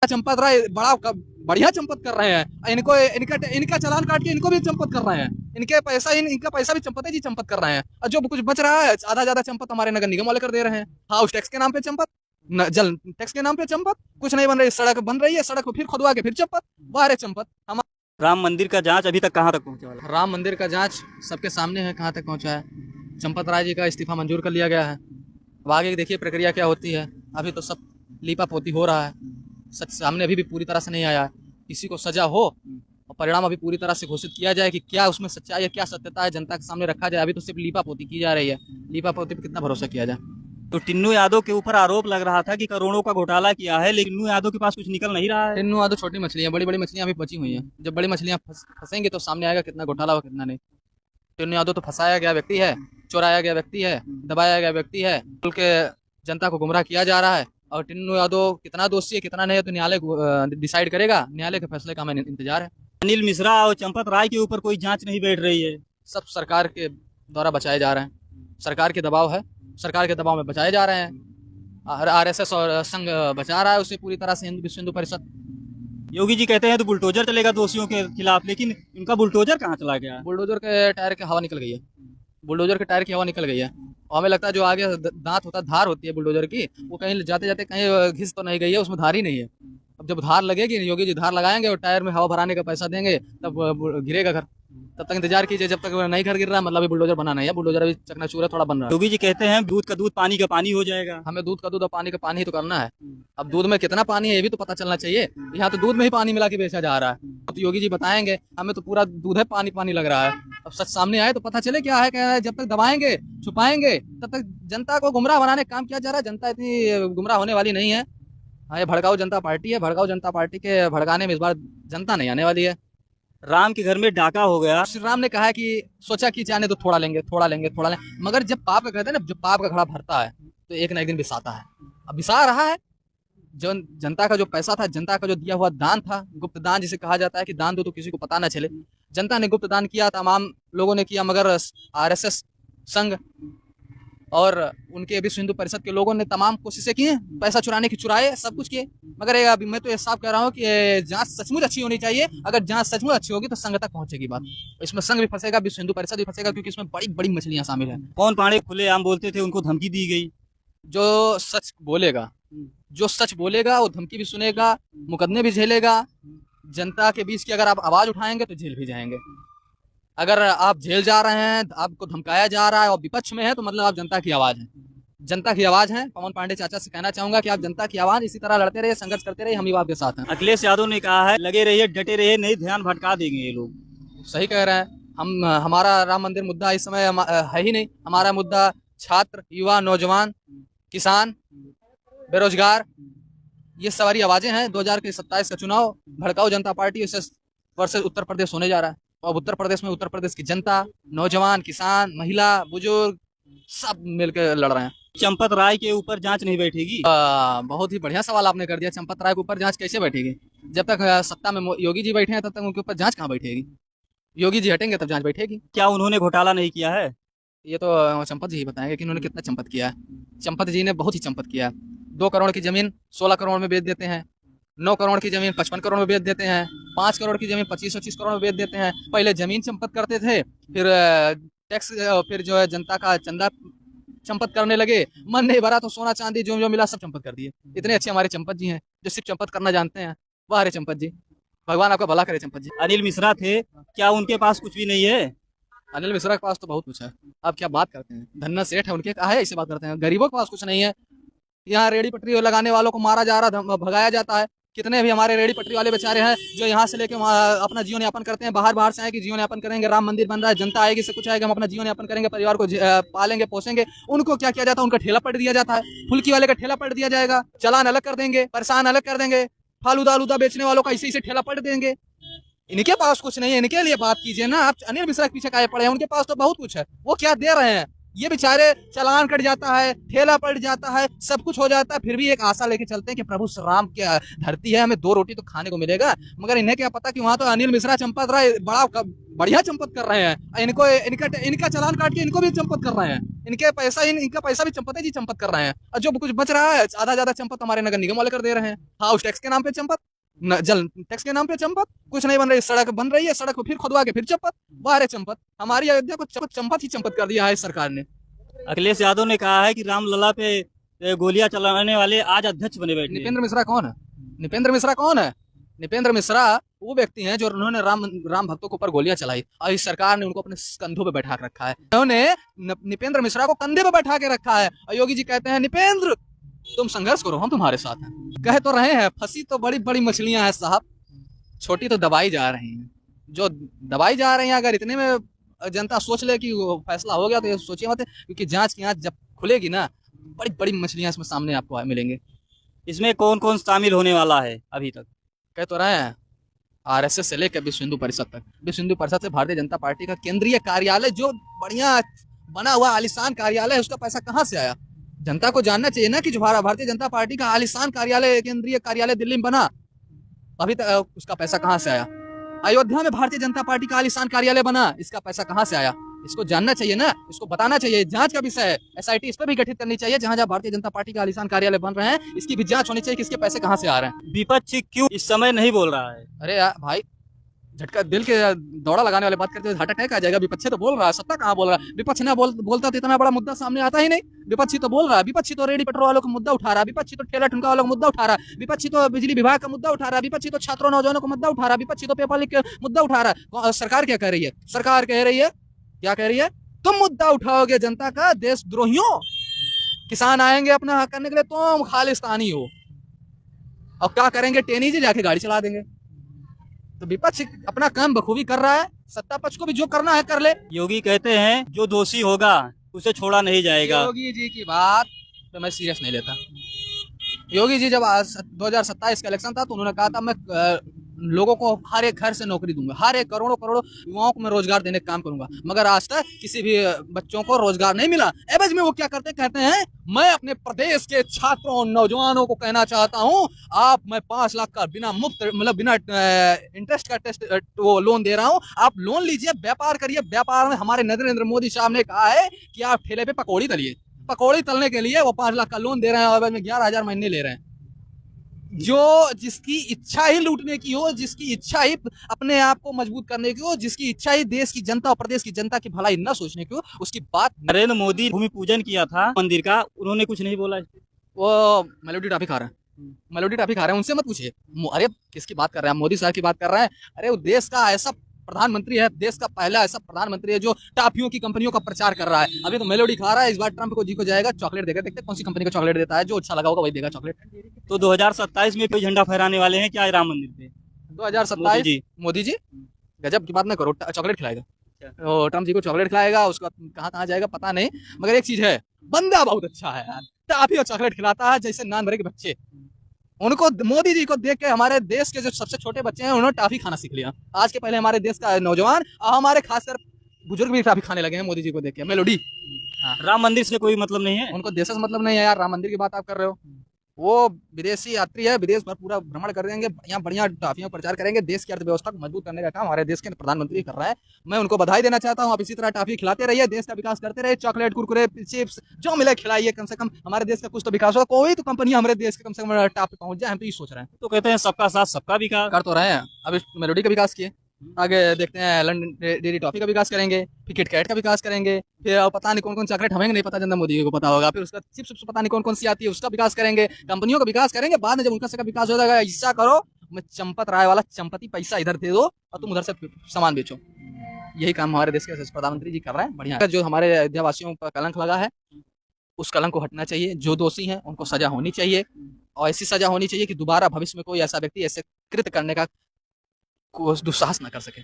चंपत राय बड़ा बढ़िया चंपत कर रहे हैं। इनको इनका चालान काट के इनको भी चंपत कर रहे हैं। इनका पैसा भी चंपत है जी, चंपत कर रहे हैं। और जो कुछ बच रहा है आधा ज्यादा चंपत हमारे नगर निगम वाले कर दे रहे हैं। हाउस टैक्स के नाम पे चंपत, जल टैक्स के नाम पे चंपत, कुछ नहीं बन रही, सड़क बन रही है, सड़क को फिर खुदवा के फिर चंपत, बाहर चंपत। हम राम मंदिर का जांच अभी तक कहाँ तक पहुंचे वाला? राम मंदिर का जांच सबके सामने है, कहाँ तक पहुंचा है। चंपत राय जी का इस्तीफा मंजूर कर लिया गया है। अब आगे देखिए प्रक्रिया क्या होती है। अभी तो सब लीपा पोती हो रहा है, सच सामने अभी भी पूरी तरह से नहीं आया है। किसी को सजा हो और परिणाम अभी पूरी तरह से घोषित किया जाए कि क्या उसमें सच्चाई है, क्या सत्यता है, जनता के सामने रखा जाए। अभी तो सिर्फ लीपा पोती की जा रही है। लीपा पोती पर कितना भरोसा किया जाए। तो टिन्नू यादव के ऊपर आरोप लग रहा था कि करोड़ों का घोटाला किया है, लेकिन टिन्नू यादव के पास कुछ निकल नहीं रहा है। टिन्नू यादव छोटी मछलियां, बड़ी बड़ी मछलियां अभी बची हुई हैं। जब बड़ी मछलियां फंसेंगे तो सामने आएगा कितना घोटाला हुआ कितना नहीं। टिन्नू यादव तो फंसाया गया व्यक्ति है, चोराया गया व्यक्ति है, दबाया गया व्यक्ति है, बोल के जनता को गुमराह किया जा रहा है। और टिन्नू यादव कितना दोषी है कितना नहीं है तो न्यायालय डिसाइड करेगा। न्यायालय के फैसले का हमें इंतजार है। अनिल मिश्रा और चंपत राय के ऊपर कोई जांच नहीं बैठ रही है। सब सरकार के द्वारा बचाए जा रहे हैं। सरकार के दबाव है, सरकार के दबाव में बचाए जा रहे हैं। आरएसएस और संघ बचा रहा है उसे पूरी तरह से, विश्व हिंदू परिषद। योगी जी कहते हैं तो बुलडोजर चलेगा दोषियों के खिलाफ, लेकिन उनका बुलडोजर कहाँ चला गया? बुलडोजर के टायर की हवा निकल गई है। बुलडोजर के टायर की हवा निकल गई है। और हमें लगता है जो आगे दांत होता है, धार होती है बुलडोजर की, वो कहीं जाते जाते कहीं घिस तो नहीं गई है, उसमें धार ही नहीं है। अब जब धार लगेगी, योगी जी धार लगाएंगे और टायर में हवा भराने का पैसा देंगे, तब गिरेगा घर। तब तक इंतजार कीजिए, जब तक नहीं घर गिर रहा है मतलब अभी बुलडोजर बना नहीं है। बुलडोजर अभी चकनाचूर है, थोड़ा बन रहा है। योगी जी कहते हैं दूध का दूध पानी का पानी हो जाएगा। हमें दूध का दूध और पानी का पानी ही तो करना है। अब दूध में कितना पानी है ये भी तो पता चलना चाहिए। यहाँ तो दूध में ही पानी मिला के बेचा जा रहा है। अब तो योगी जी बताएंगे, हमें तो पूरा दूध है, पानी पानी लग रहा है। अब सच सामने आए तो पता चले क्या है क्या है। जब तक दबाएंगे छुपाएंगे तब तक जनता को गुमराह बनाने का काम किया जा रहा है। जनता इतनी गुमराह होने वाली नहीं है। हाँ, ये भड़काऊ जनता पार्टी है। भड़काऊ जनता पार्टी के भड़काने में इस बार जनता नहीं आने वाली है। राम के घर में डाका हो गया। श्री राम ने कहा है कि सोचा कि जाने तो थोड़ा लेंगे थोड़ा लेंगे थोड़ा लेंगे, मगर जब पाप का कहते हैं ना, जब पाप का घड़ा भरता है तो एक ना एक दिन बिसाता है। अब बिसा रहा है। जो जनता का जो पैसा था, जनता का जो दिया हुआ दान था, गुप्त दान जिसे कहा जाता है कि दान दो तो किसी को पता ना चले, जनता ने गुप्त दान किया, तमाम लोगों ने किया, मगर आरएसएस संघ और उनके विश्व हिंदू परिषद के लोगों ने तमाम कोशिशें की, पैसा चुराने की चुराए, सब कुछ किए। मगर अभी मैं तो ये साफ कह रहा हूँ कि जांच सचमुच अच्छी होनी चाहिए। अगर जांच सचमुच अच्छी होगी तो संघ तक पहुंचेगी बात। इसमें संघ भी फंसेगा, विश्व हिंदू परिषद भी फंसेगा, क्योंकि इसमें बड़ी बड़ी मछलियां शामिल है। कौन पांडे खुलेआम बोलते थे, उनको धमकी दी गई। जो सच बोलेगा, जो सच बोलेगा वो धमकी भी सुनेगा, मुकदमे भी झेलेगा। जनता के बीच की अगर आप आवाज उठाएंगे तो जेल भी जाएंगे। अगर आप जेल जा रहे हैं, आपको धमकाया जा रहा है और विपक्ष में है, तो मतलब आप जनता की आवाज है। जनता की आवाज है। पवन पांडे चाचा से कहना चाहूंगा कि आप जनता की आवाज इसी तरह लड़ते रहिए, संघर्ष करते रहिए, हम ही आपके साथ हैं। अखिलेश यादव ने कहा है लगे रहिए डटे रहिए, नहीं ध्यान भटका देंगे ये लोग। सही कह रहे हैं। हमारा राम मंदिर मुद्दा इस समय है ही नहीं। हमारा मुद्दा छात्र, युवा, नौजवान, किसान, बेरोजगार, ये सारी आवाजें हैं। 2027 का चुनाव भड़काऊ जनता पार्टी वर्सेस उत्तर प्रदेश होने जा रहा है। और उत्तर प्रदेश में उत्तर प्रदेश की जनता, नौजवान, किसान, महिला, बुजुर्ग सब मिलकर लड़ रहे हैं। चंपत राय के ऊपर जांच नहीं बैठेगी? बहुत ही बढ़िया सवाल आपने कर दिया। चंपत राय के ऊपर जांच कैसे बैठेगी? जब तक सत्ता में योगी जी बैठे हैं तब तक उनके ऊपर जांच कहाँ बैठेगी? योगी जी हटेंगे तब जांच बैठेगी। क्या उन्होंने घोटाला नहीं किया है? ये तो चंपत जी ही बताएंगे कि उन्होंने कितना चंपत किया है। चंपत जी ने बहुत ही चंपत किया है। 2 करोड़ की जमीन 16 करोड़ में बेच देते हैं। 9 करोड़ की जमीन 55 करोड़ में बेच देते हैं। 5 करोड़ की जमीन 25-25 करोड़ में बेच देते हैं। पहले जमीन चंपत करते थे, फिर टैक्स, फिर जो है जनता का चंदा चंपत करने लगे। मन नहीं भरा तो सोना चांदी जो जो मिला सब चंपत कर दिए। इतने अच्छे हमारे चंपत जी हैं जो सिर्फ चंपत करना जानते हैं। वाह रे चंपत जी, भगवान आपका भला करे चंपत जी। अनिल मिश्रा थे, क्या उनके पास कुछ भी नहीं है? अनिल मिश्रा के पास तो बहुत कुछ है। आप क्या बात करते हैं? धन्ना सेठ है उनके, कहा है ऐसे बात करते हैं? गरीबों के पास कुछ नहीं है। यहाँ रेडी पटरी लगाने वालों को मारा जा रहा, भगाया जाता है। कितने भी हमारे रेडी पटरी वाले बेचारे हैं जो यहाँ से लेके अपना जीवन यापन करते हैं। बाहर से आए कि जीवन यापन करेंगे, राम मंदिर बन रहा है, जनता आएगी, सब कुछ आएगा, हम अपना जीवन यापन करेंगे, परिवार को पालेंगे पोसेंगे। उनको क्या किया जाता है? उनका ठेला पलट दिया जाता है। फुल्की वाले का ठेला पलट दिया जाएगा, चालान अलग कर देंगे, परेशान अलग कर देंगे, फालूदा आलूदा बेचने वालों का इसे ठेला पलट देंगे। इनके पास कुछ नहीं है, इनके लिए बात कीजिए ना। आप अनिल मिश्रा के पीछे काहे पड़े हैं? उनके पास तो बहुत कुछ है। वो क्या दे रहे हैं? ये बेचारे चालान कट जाता है, ठेला पलट जाता है, सब कुछ हो जाता है, फिर भी एक आशा लेके चलते हैं कि प्रभु राम की धरती है, हमें 2 रोटी तो खाने को मिलेगा। मगर इन्हें क्या पता कि वहां तो अनिल मिश्रा चंपत राय बड़ा बढ़िया चंपत कर रहे हैं। इनका चालान काट के इनको भी चंपत कर रहे हैं। इनके पैसा इनका पैसा भी चंपत है जी, चंपत कर रहे हैं। और जो कुछ बच रहा है आधा ज्यादा चंपत हमारे नगर निगम वाले कर दे रहे हैं। हाउस टैक्स के नाम पे चंपत, जल टैक्स के नाम पे चंपत, कुछ नहीं बन रही, सड़क बन रही है, सड़क को फिर खुदवा के फिर चंपत, बाहर चंपत। हमारी अयोध्या को चंपत ही चंपत कर दिया है इस सरकार ने। अखिलेश यादव ने कहा है कि रामलला पे गोलियां चलाने वाले आज अध्यक्ष बने बैठे हैं। निपेंद्र मिश्रा कौन है? निपेंद्र मिश्रा कौन है? निपेंद्र मिश्रा वो व्यक्ति हैं जो उन्होंने राम भक्तों के ऊपर गोलियां चलाई और इस सरकार ने उनको अपने कंधों पे बैठा के रखा है। उन्होंने निपेंद्र मिश्रा को कंधे पे बैठा के रखा है और योगी जी कहते हैं निपेंद्र तुम संघर्ष करो, हम तुम्हारे साथ हैं। कह तो रहे हैं फंसी तो बड़ी बड़ी मछलियां हैं साहब, छोटी तो दबाई जा रही हैं। जो दबाई जा रही हैं, अगर इतने में जनता सोच ले कि वो फैसला हो गया तो ये सोचिए मत, क्योंकि जांच की आंच जब खुलेगी ना, बड़ी बड़ी मछलियां इसमें सामने आपको मिलेंगे। इसमें कौन कौन शामिल होने वाला है अभी तक? कह तो रहे हैं आरएसएस से लेकर विश्व हिंदू परिषद तक। विश्व हिंदू परिषद से भारतीय जनता पार्टी का केंद्रीय कार्यालय, जो बढ़िया बना हुआ आलिशान कार्यालय है, उसका पैसा कहाँ से आया? जनता को जानना चाहिए ना कि जो भारतीय जनता पार्टी का आलिशान कार्यालय, केंद्रीय कार्यालय दिल्ली में बना, अभी तक उसका पैसा कहाँ से आया? अयोध्या में भारतीय जनता पार्टी का आलिशान कार्यालय बना, इसका पैसा कहाँ से आया? इसको जानना चाहिए ना, इसको बताना चाहिए। जांच का विषय है, एसआईटी इस पर भी गठित करनी चाहिए। जहां जहां भारतीय जनता पार्टी का आलिशान कार्यालय बन रहे हैं, इसकी भी जांच होनी चाहिए कि इसके पैसे कहां से आ रहे हैं। विपक्ष क्यों इस समय नहीं बोल रहा है? अरे यार भाई, झटका दिल के दौड़ा लगाने वाले बात करते हुए हार्ट अटैक आ जाएगा। विपक्ष तो बोल रहा है, सत्ता कहाँ बोल रहा है? विपक्ष ना बोलता तो इतना बड़ा मुद्दा सामने आता ही नहीं। विपक्षी तो बोल रहा है, विपक्षी तो रेडी पेट्रोल वालों का मुद्दा उठा रहा है, विपक्षी तो ठेला ठुमका वालों का मुद्दा उठा रहा है, विपक्षी तो बिजली विभाग का मुद्दा उठा रहा है, विपक्षी तो छात्रों नौजवानों का मुद्दा उठा रहा है, विपक्षी तो पेपर लीक का मुद्दा उठा रहा है। सरकार क्या कह रही है? सरकार कह रही है, क्या कह रही है? तुम मुद्दा उठाओगे जनता का, देशद्रोहियों, किसान आएंगे अपना हक करने के लिए, तुम खालिस्तानी हो। और क्या करेंगे? टेनी जी जाके गाड़ी चला देंगे। तो विपक्ष अपना काम बखूबी कर रहा है, सत्ता पक्ष को भी जो करना है कर ले। योगी कहते हैं जो दोषी होगा उसे छोड़ा नहीं जाएगा। योगी जी की बात तो मैं सीरियस नहीं लेता। योगी जी जब 2027 का इलेक्शन था तो उन्होंने कहा था मैं लोगों को हर एक घर से नौकरी दूंगा, हर एक करोड़ों करोड़ों युवाओं को मैं रोजगार देने का काम करूंगा, मगर आज तक किसी भी बच्चों को रोजगार नहीं मिला। एवज में वो क्या करते कहते हैं मैं अपने प्रदेश के छात्रों नौजवानों को कहना चाहता हूं, मैं 5 लाख का बिना मुफ्त मतलब बिना इंटरेस्ट का वो लोन दे रहा हूं, आप लोन लीजिए, व्यापार करिए। व्यापार में हमारे नरेंद्र मोदी साहब ने कहा है कि आप ठेले पे पकौड़ी तलिए, पकौड़ी तलने के लिए वो 5 लाख का लोन दे रहे हैं और में 11,000 महीने ले रहे हैं। जो जिसकी इच्छा ही लूटने की हो, जिसकी इच्छा ही अपने आप को मजबूत करने की हो, जिसकी इच्छा ही देश की जनता और प्रदेश की जनता की भलाई न सोचने की हो, उसकी बात। नरेंद्र मोदी भूमि पूजन किया था मंदिर का, उन्होंने कुछ नहीं बोला। वो मेलोडी टॉफी खा रहे हैं, मेलोडी टॉफी खा रहे हैं, उनसे मत पूछिए। अरे किसकी बात कर रहे हैं? मोदी साहब की बात कर रहे हैं। अरे वो देश का ऐसा प्रधानमंत्री है, देश का पहला ऐसा प्रधानमंत्री है जो टाफियों की कंपनियों का प्रचार कर रहा है। अभी तो मेलोडी खा रहा है, इस बार ट्रंप को जी को जाएगा, चॉकलेट देगा। देखते कौन सी कंपनी का चॉकलेट देता है, जो अच्छा लगा होगा वही देगा चॉकलेट। तो 2027 में कोई झंडा फहराने वाले हैं क्या राम मंदिर पे? 2027 मोदी जी गजब की बात ना करो, चॉकलेट खिलाएगा। तो ट्रम्प जी को चॉकलेट खिलाएगा, उसका कहाँ कहाँ जाएगा पता नहीं, मगर एक चीज है, बंदा बहुत अच्छा है यार, टाफी और चॉकलेट खिलाता है जैसे नान भरे के बच्चे। उनको मोदी जी को देख के हमारे देश के जो सबसे छोटे बच्चे हैं उन्होंने टाफी खाना सीख लिया। आज के पहले हमारे देश का नौजवान और हमारे खासकर बुजुर्ग भी टाफी खाने लगे हैं मोदी जी को देख के। मेलोडी। हाँ, राम मंदिर से कोई मतलब नहीं है उनको, देश से मतलब नहीं है यार। राम मंदिर की बात आप कर रहे हो, वो विदेशी यात्री है, विदेश भर पूरा भ्रमण कर देंगे, बढ़िया बढ़िया टाफियों प्रचार करेंगे। देश की अर्थव्यवस्था को मजबूत करने का काम हमारे देश के प्रधानमंत्री कर रहा है। मैं उनको बधाई देना चाहता हूँ। आप इसी तरह टाफी खिलाते रहिए, देश का विकास करते रहिए, चॉकलेट कुरकुरे चिप्स जो मिले खिलाइए, कम से कम हमारे देश का कुछ तो विकास होगा। कोई तो कंपनी हमारे देश के कम से कम टॉप पे पहुंच जाए, हम तो ये सोच रहे हैं। तो कहते हैं सबका साथ सबका विकास कर तो रहे हैं। अब मेलोडी का विकास किए, आगे देखते हैं लंडन डेयरी टॉफी का विकास करेंगे, फिर किटकैट का विकास करेंगे, फिर पता नहीं कौन कौन चॉकलेट हमें नहीं पता, नरेंद्र मोदी को पता होगा। फिर उसका चिप्स पता नहीं कौन कौन सी आती है, उसका विकास करेंगे, कंपनियों का विकास करेंगे। बाद में जब उनका सबका विकास हो जाएगा, ऐसा करो मैं चंपत राय वाला चंपती पैसा इधर दे दो और तुम उधर से सामान बेचो। यही काम हमारे देश के प्रधानमंत्री जी कर रहे हैं। बढ़िया। जो हमारे अयोध्या वासियों पर कलंक लगा है, उस कलंक को हटना चाहिए। जो दोषी हैं उनको सजा होनी चाहिए, और ऐसी सजा होनी चाहिए कि दोबारा भविष्य में कोई ऐसा व्यक्ति ऐसे कृत्य करने का दुस्साहस न कर सके।